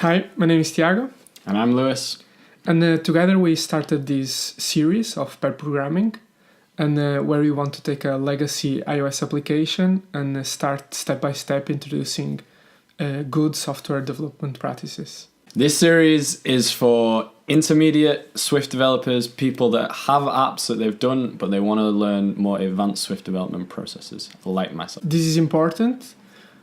Hi, my name is Tiago. And I'm Lewis. And together we started this series of pair programming, and where we want to take a legacy iOS application and start step by step introducing good software development practices. This series is for intermediate Swift developers, people that have apps that they've done, but they want to learn more advanced Swift development processes, like myself. This is important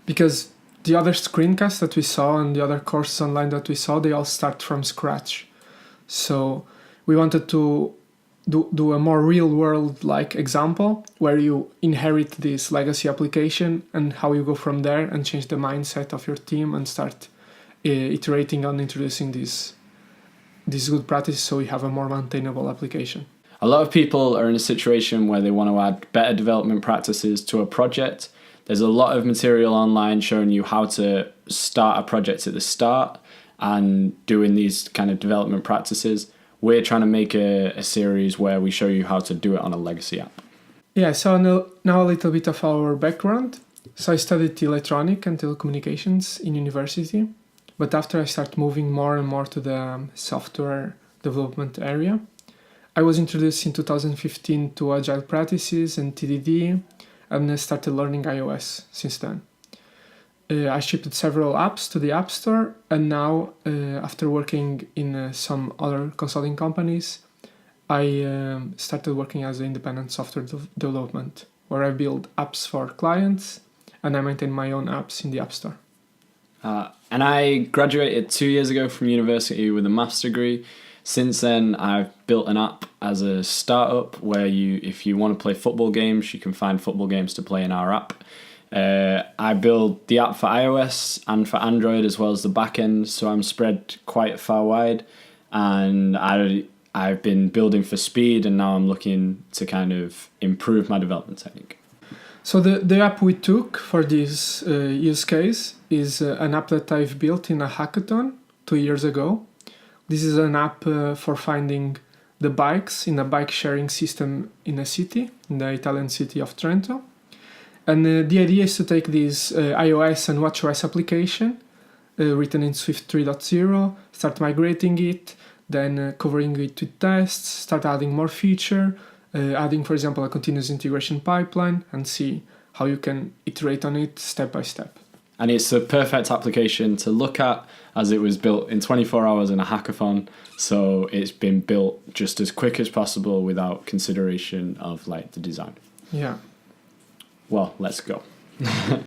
because the other screencasts that we saw and the other courses online that we saw, they all start from scratch. So we wanted to do a more real-world like example where you inherit this legacy application and how you go from there and change the mindset of your team and start iterating on introducing these good practices so you have a more maintainable application. A lot of people are in a situation where they want to add better development practices to a project. There's a lot of material online showing you how to start a project at the start and doing these kind of development practices. We're trying to make a series where we show you how to do it on a legacy app. Yeah, so now a little bit of our background. So I studied electronic and telecommunications in university, but after I started moving more and more to the software development area, I was introduced in 2015 to agile practices and TDD, and I started learning iOS since then. I shipped several apps to the App Store, and now, after working in some other consulting companies, I started working as an independent software development, where I build apps for clients, and I maintain my own apps in the App Store. And I graduated 2 years ago from university with a maths degree. Since then, I've built an app as a startup where if you want to play football games, you can find football games to play in our app. I build the app for iOS and for Android as well as the backend, so I'm spread quite far wide. And I've been building for speed, and now I'm looking to kind of improve my development technique. So the app we took for this use case is an app that I've built in a hackathon 2 years ago. This is an app for finding the bikes in a bike sharing system in a city, in the Italian city of Trento. And the idea is to take this iOS and watchOS application written in Swift 3.0, start migrating it, then covering it with tests, start adding more feature, adding, for example, a continuous integration pipeline, and see how you can iterate on it step by step. And it's a perfect application to look at, as it was built in 24 hours in a hackathon. So it's been built just as quick as possible without consideration of like the design. Yeah. Well, let's go.